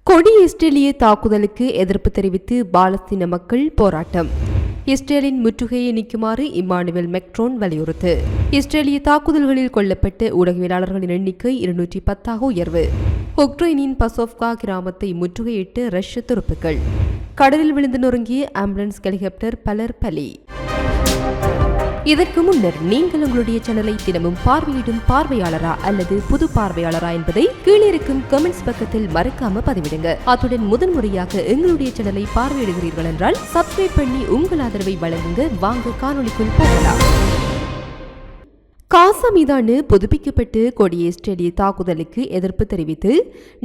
கொடி இஸ்ரேலிய தாக்குதலுக்கு எதிர்ப்பு தெரிவித்து பாலஸ்தீன மக்கள் போராட்டம். இஸ்ரேலின் முற்றுகையை நீக்குமாறு இம்மானுவேல் மெக்ரோன் வலியுறுத்து. இஸ்ரேலிய தாக்குதல்களில் கொல்லப்பட்ட ஊடகவியலாளர்களின் எண்ணிக்கை 210 உயர்வு. உக்ரைனின் பசோவ்கா கிராமத்தை முற்றுகையிட்டு ரஷ்ய துருப்புக்கள். கடலில் விழுந்து நொறுங்கிய ஆம்புலன்ஸ் ஹெலிகாப்டர் பலர் பலி. இதற்கு முன்னர் நீங்கள் உங்களுடைய சேனலை தினமும் பார்வையிடும் பார்வையாளரா அல்லது புது பார்வையாளரா என்பதை கீழே இருக்கும் கமெண்ட்ஸ் பக்கத்தில் மறக்காம பதிவிடுங்க. அத்துடன் முதன்முறையாக எங்களுடைய சேனலை பார்வையிடுகிறீர்கள் என்றால் சப்ஸ்கிரைப் பண்ணி உங்கள் ஆதரவை வழங்குங்க. வாங்க காணொளிக்குள் போகலாம். காசா மீதான புதுப்பிக்கப்பட்டு கொடிய இஸ்ரேலிய தாக்குதலுக்கு எதிர்ப்பு தெரிவித்து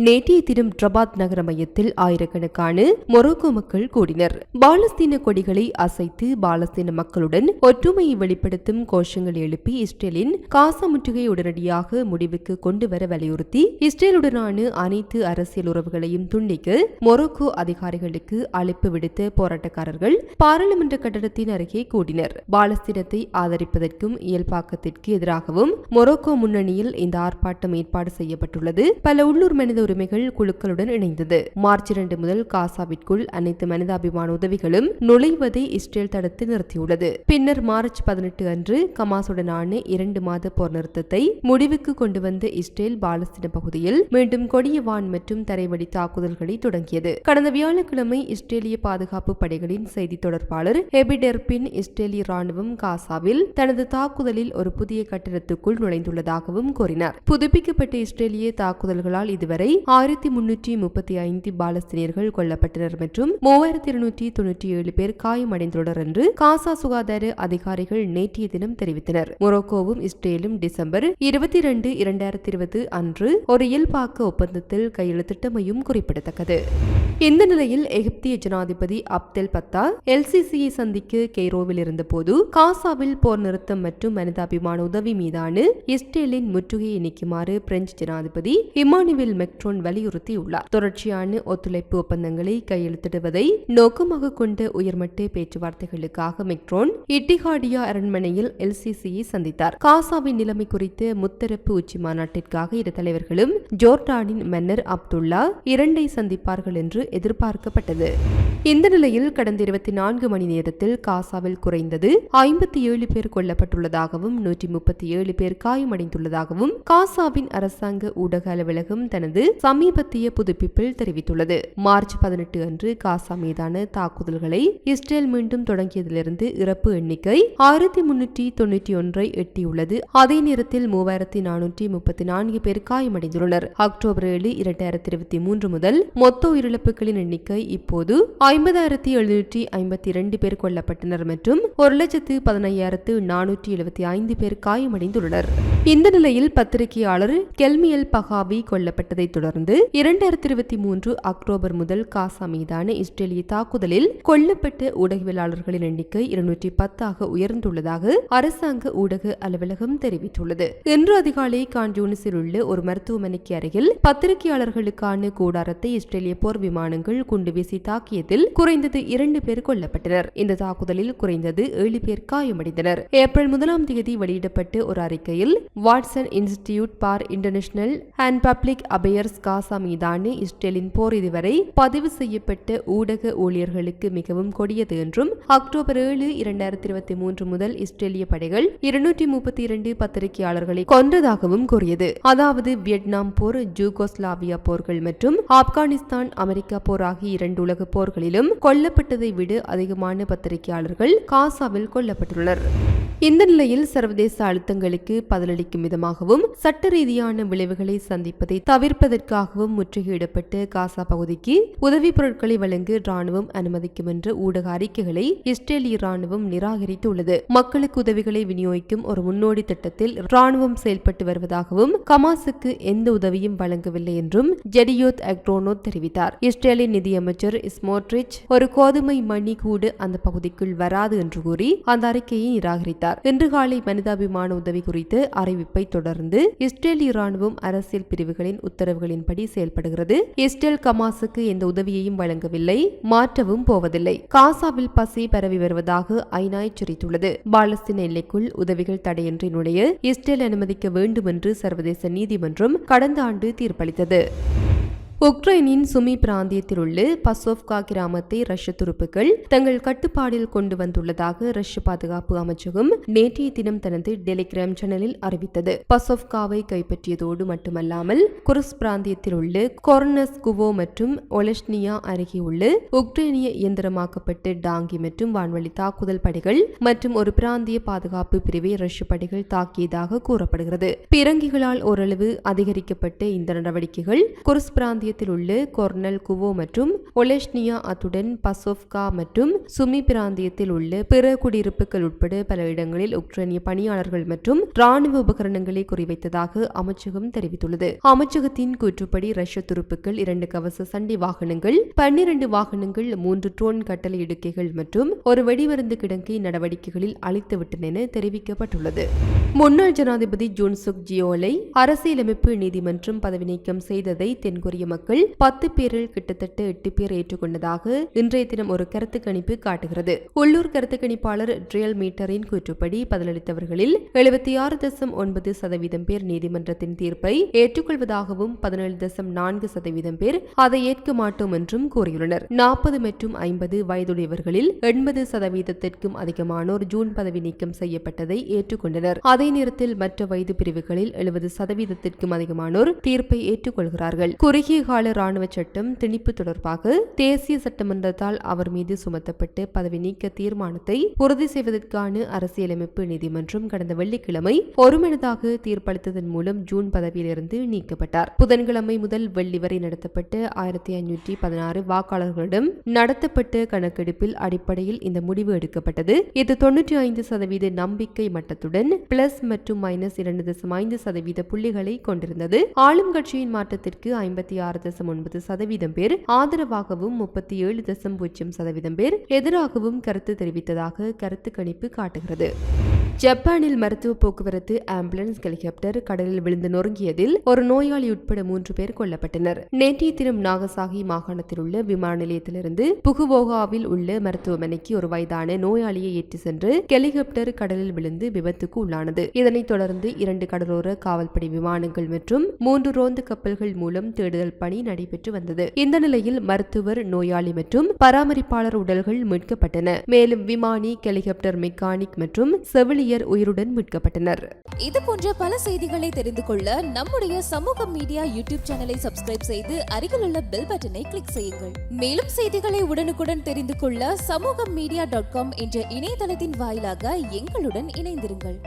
நேற்றைய தினம் ரபாத் நகர மையத்தில் ஆயிரக்கணக்கான மொரோக்கோ மக்கள் கூடினர். பாலஸ்தீன கொடிகளை அசைத்து பாலஸ்தீன மக்களுடன் ஒற்றுமையை வெளிப்படுத்தும் கோஷங்கள் எழுப்பி இஸ்ரேலின் காசா முற்றுகை உடனடியாக முடிவுக்கு கொண்டு வர வலியுறுத்தி இஸ்ரேலுடனான அனைத்து அரசியல் உறவுகளையும் துண்டிக்க மொரோக்கோ அதிகாரிகளுக்கு அழைப்பு விடுத்த போராட்டக்காரர்கள் பாராளுமன்ற கட்டடத்தின் அருகே கூடினர். பாலஸ்தீனத்தை ஆதரிப்பதற்கும் இயல்பாக்கத்திற்கு எதிராகவும் மொரோக்கோ முன்னணியில் இந்த ஆர்ப்பாட்டம் ஏற்பாடு செய்யப்பட்டுள்ளது. பல உள்ளூர் மனித உரிமைகள் குழுக்களுடன் இணைந்தது. மார்ச் 2 முதல் காசாவிற்குள் அனைத்து மனிதாபிமான உதவிகளும் நுழைவதை இஸ்ரேல் தடுத்து நிறுத்தியுள்ளது. பின்னர் மார்ச் 18 அன்று கமாசுடனான 2 மாத போர் நிறுத்தத்தை முடிவுக்கு கொண்டு வந்த இஸ்ரேல் பாலஸ்தீன பகுதியில் மீண்டும் கொடிய வான் மற்றும் தரைவழி தாக்குதல்களை தொடங்கியது. கடந்த வியாழக்கிழமை இஸ்ரேலிய பாதுகாப்பு படைகளின் செய்தி தொடர்பாளர் எபிடெர்பின் இஸ்ரேலிய ராணுவம் காசாவில் தனது தாக்குதலில் ஒரு புதிய கட்டிடத்துக்குள் நுழைந்துள்ளதாகவும் கூறினார். புதுப்பிக்கப்பட்ட இஸ்ரேலிய தாக்குதல்களால் இதுவரை 1335 பாலஸ்தீனியர்கள் கொல்லப்பட்டனர் மற்றும் 3297 பேர் காயமடைந்துள்ளனர் என்று காசா சுகாதார அதிகாரிகள் நேற்றைய தினம் தெரிவித்தனர். மொரோக்கோவும் இஸ்ரேலும் டிசம்பர் 22, 2020 அன்று ஒரு இயல்பாக்க ஒப்பந்தத்தில் கையெழுத்திட்டமையும் குறிப்பிடத்தக்கது. இந்த நிலையில் எகிப்திய ஜனாதிபதி அப்தெல் பத்தா எல்சிசியை சந்திக்க கெய்ரோவில் இருந்தபோது காசாவில் போர் நிறுத்தம் மற்றும் மனிதாபிமான உதவி மீதான இஸ்ரேலின் முற்றுகையை நீக்குமாறு பிரெஞ்சு ஜனாதிபதி இம்மானுவேல் மெக்ரோன் வலியுறுத்தியுள்ளார். தொடர்ச்சியான ஒத்துழைப்பு ஒப்பந்தங்களை கையெழுத்திடுவதை நோக்கமாக கொண்ட உயர்மட்ட பேச்சுவார்த்தைகளுக்காக மெக்ரோன் இட்டிஹாடியா அரண்மனையில் எல்சிசியை சந்தித்தார். காசாவின் நிலைமை குறித்த முத்தரப்பு உச்சி மாநாட்டிற்காக இரு தலைவர்களும் ஜோர்டானின் மன்னர் அப்துல்லா 2 சந்திப்பார்கள் என்று எதிர்பார்க்கப்பட்டது. இந்த நிலையில் கடந்த 24 மணி நேரத்தில் காசாவில் குறைந்தது 57 பேர் கொல்லப்பட்டுள்ளதாகவும் 137 பேர் காயமடைந்துள்ளதாகவும் காசாவின் அரசாங்க ஊடக அலுவலகம் தனது சமீபத்திய புதுப்பிப்பில் தெரிவித்துள்ளது. மார்ச் 18 அன்று காசா மீதான தாக்குதல்களை இஸ்ரேல் மீண்டும் தொடங்கியதிலிருந்து இறப்பு எண்ணிக்கை 1391 எட்டியுள்ளது. அதே நேரத்தில் 3434 பேர் காயமடைந்துள்ளனர். அக்டோபர் 7, 2023 முதல் மொத்த உயிரிழப்புகளின் எண்ணிக்கை இப்போது 50,752 பேர் கொல்லப்பட்டனர் மற்றும் 1,15,475 பேர் காயமடைந்துள்ளனர். இந்த நிலையில் பத்திரிகையாளர் கெல்மியல் பகாவி கொல்லப்பட்டதை தொடர்ந்து 2023 அக்டோபர் முதல் காசா மீதான இஸ்ரேலிய தாக்குதலில் கொல்லப்பட்ட ஊடகவியலாளர்களின் எண்ணிக்கை 210 உயர்ந்துள்ளதாக அரசாங்க ஊடக அலுவலகம் தெரிவித்துள்ளது. இன்று அதிகாலை கான்யூனிஸில் உள்ள ஒரு மருத்துவமனைக்கு அருகில் பத்திரிகையாளர்களுக்கான கூடாரத்தை இஸ்ரேலிய போர் விமானங்கள் குண்டுவீசி தாக்கியதில் குறைந்தது 2 பேர் கொல்லப்பட்டனர். இந்த தாக்குதலில் குறைந்தது 7 பேர் காயமடைந்தனர். ஏப்ரல் 1 தேதி வெளியிடப்பட்ட ஒரு அறிக்கையில் Watson institute for international and public affairs Gaza மீதான இஸ்ரேலின் போர் இதுவரை பதிவு செய்யப்பட்ட ஊடக ஊழியர்களுக்கு மிகவும் கொடியது என்றும் அக்டோபர் 7, 2023 முதல் இஸ்ரேலிய படைகள் 232 பத்திரிகையாளர்களை கொன்றதாகவும் கூறியது. அதாவது வியட்நாம் போர், ஜூகோஸ்லாவியா போர்கள் மற்றும் ஆப்கானிஸ்தான் அமெரிக்கா போர் ஆகிய 2 உலக போர்களிலும் கொல்லப்பட்டதை விட அதிகமான பத்திரிகையாளர்கள் காசாவில் கொல்லப்பட்டுள்ளனர். இந்த நிலையில் சர்வதேச அழுத்தங்களுக்கு பதிலளிக்கும் விதமாகவும் சட்ட ரீதியான விளைவுகளை சந்திப்பதை தவிர்ப்பதற்காகவும் முற்றுகையிடப்பட்ட காசா பகுதிக்கு உதவிப் பொருட்களை வழங்க ராணுவம் அனுமதிக்கும் என்ற ஊடக அறிக்கைகளை இஸ்ரேலிய ராணுவம் நிராகரித்துள்ளது. மக்களுக்கு உதவிகளை விநியோகிக்கும் ஒரு முன்னோடி திட்டத்தில் ராணுவம் செயல்பட்டு வருவதாகவும் கமாசுக்கு எந்த உதவியும் வழங்கவில்லை என்றும் ஜெடியோத் அக்ரோனோத் தெரிவித்தார். இஸ்ரேலின் நிதியமைச்சர் ஸ்மோட்ரிச் ஒரு கோதுமை மணி கூட அந்த பகுதிக்குள் வராது என்று கூறி அந்த அறிக்கையை நிராகரித்தார். இன்று காலை மனிதாபிமான உதவி குறித்து அறிவிப்பை தொடர்ந்து இஸ்ரேலிய ராணுவம் அரசியல் பிரிவுகளின் உத்தரவுகளின்படி செயல்படுகிறது. இஸ்ரேல் கமாசுக்கு எந்த உதவியையும் வழங்கவில்லை, மாற்றவும் போவதில்லை. காசாவில் பசி பரவி வருவதாக ஐநா எச்சரித்துள்ளது. பாலஸ்தீன எல்லைக்குள் உதவிகள் தடையின்றி நுழைய இஸ்ரேல் அனுமதிக்க வேண்டும் என்று சர்வதேச நீதிமன்றம் கடந்த ஆண்டு தீர்ப்பளித்தது. உக்ரைனின் சுமி பிராந்தியத்தில் உள்ள பசோவ்கா கிராமத்தை ரஷ்ய துருப்புக்கள் தங்கள் கட்டுப்பாடில் கொண்டு வந்துள்ளதாக ரஷ்ய பாதுகாப்பு அமைச்சகம் நேற்றைய தினம் தனது டெலிகிராம் சேனலில் அறிவித்தது. பசோவ்காவை கைப்பற்றியதோடு மட்டுமல்லாமல் குர்ஸ் பிராந்தியத்தில் உள்ள கொர்னஸ்குவோ மற்றும் ஒலெஷ்னியா அருகே உள்ள உக்ரைனிய இயந்திரமாக்கப்பட்ட டாங்கி மற்றும் வான்வழி தாக்குதல் படைகள் மற்றும் ஒரு பிராந்திய பாதுகாப்பு பிரிவை ரஷ்ய படைகள் தாக்கியதாக கூறப்படுகிறது. பிறங்கிகளால் ஓரளவு அதிகரிக்கப்பட்ட இந்த நடவடிக்கைகள் குர்ஸ் பிராந்தியத்தில் உள்ள கொர்னல் குவோ மற்றும் ஒலெஷ்னியா அத்துடன் பசோவ்கா மற்றும் சுமி பிராந்தியத்தில் உள்ள பிற குடியிருப்புகள் உட்பட பல இடங்களில் உக்ரைனிய பணியாளர்கள் மற்றும் ராணுவ உபகரணங்களை குறிவைத்ததாக அமைச்சகம் தெரிவித்துள்ளது. அமைச்சகத்தின் கூற்றுப்படி ரஷ்ய துருப்புக்கள் 2 கவச சண்டை வாகனங்கள், 12 வாகனங்கள், 3 ட்ரோன் கட்டளை இடுக்கைகள் மற்றும் ஒரு வெடிமருந்து கிடங்கை நடவடிக்கைகளில் அளித்துவிட்டன என தெரிவிக்கப்பட்டுள்ளது. முன்னாள் ஜனாதிபதி ஜூன் சுக் ஜியோலை அரசியலமைப்பு நீதிமன்றம் பதவி நீக்கம் செய்ததை தென்கொரிய மக்கள் 10 பேரில் கிட்டத்தட்ட 8 பேர் ஏற்றுக்கொண்டதாக இன்றைய தினம் ஒரு கருத்து கணிப்பு காட்டுகிறது. உள்ளூர் கருத்து கணிப்பாளர் ட்ரியல் மீட்டரின் கூற்றுப்படி பதிலளித்தவர்களில் 76.9% பேர் நீதிமன்றத்தின் தீர்ப்பை ஏற்றுக்கொள்வதாகவும் 17.4% பேர் அதை ஏற்க மாட்டோம் என்றும் கூறியுள்ளனர். 40 மற்றும் 50 வயதுடையவர்களில் 80%த்திற்கும் அதிகமானோர் ஜூன் பதவி நீக்கம் செய்யப்பட்டதை ஏற்றுக்கொண்டனர். அதே நேரத்தில் மற்ற வயது பிரிவுகளில் 70%த்திற்கும் அதிகமானோர் தீர்ப்பை ஏற்றுக்கொள்கிறார்கள். குறுகிய கால ராணுவ சட்டம் திணிப்பு தொடர்பாக தேசிய சட்டமன்றத்தால் அவர் மீது சுமத்தப்பட்ட பதவி நீக்க தீர்மானத்தை உறுதி செய்வதற்கான அரசியலமைப்பு நீதிமன்றம் கடந்த வெள்ளிக்கிழமை ஒருமனதாக தீர்ப்பளித்ததன் மூலம் ஜூன் பதவியிலிருந்து நீக்கப்பட்டார். புதன்கிழமை முதல் வெள்ளி வரை நடத்தப்பட்ட 1516 வாக்காளர்களிடம் நடத்தப்பட்ட கணக்கெடுப்பில் அடிப்படையில் இந்த முடிவு எடுக்கப்பட்டது. இது 95% நம்பிக்கை மட்டத்துடன் பிளஸ் மற்றும் மைனஸ் 2.5% புள்ளிகளை கொண்டிருந்தது. ஆளும் கட்சியின் மாற்றத்திற்கு 56.9% பேர் ஆதரவாகவும் 37.0% பேர் எதிராகவும் கருத்து தெரிவித்ததாக கருத்து கணிப்பு காட்டுகிறது. ஜப்பானில் மருத்துவ போக்குவரத்து ஆம்புலன்ஸ் ஹெலிகாப்டர் கடலில் விழுந்து நொறுங்கியதில் ஒரு நோயாளி உட்பட 3 பேர் கொல்லப்பட்டனர். நேற்றைய தினம் நாகசாகி மாகாணத்தில் உள்ள விமான நிலையத்திலிருந்து புகுவோகாவில் உள்ள மருத்துவமனைக்கு ஒரு வயதான நோயாளியை ஏற்றி சென்று ஹெலிகாப்டர் கடலில் விழுந்து விபத்துக்கு உள்ளானது. இதனைத் தொடர்ந்து 2 கடலோர காவல்படை விமானங்கள் மற்றும் 3 ரோந்து கப்பல்கள் மூலம் தேடுதல் பணி நடைபெற்று வந்தது. இந்த நிலையில் மருத்துவர், நோயாளி மற்றும் பராமரிப்பாளர் உடல்கள் மீட்கப்பட்டன. மேலும் விமானி, ஹெலிகாப்டர் மெக்கானிக் மற்றும் செவிலியர் உயிருடன் மீட்கப்பட்டனர். இது போன்ற பல செய்திகளை தெரிந்து கொள்ள நம்முடைய சமூக மீடியா யூடியூப் சேனலை சப்ஸ்கிரைப் செய்து அருகிலுள்ள பெல் பட்டனை கிளிக் செய்யுங்கள். மேலும் செய்திகளை உடனுக்குடன் தெரிந்து கொள்ள சமூகமீடியா.com என்ற இணையதளத்தின் வாயிலாக எங்களுடன் இணைந்திருங்கள்.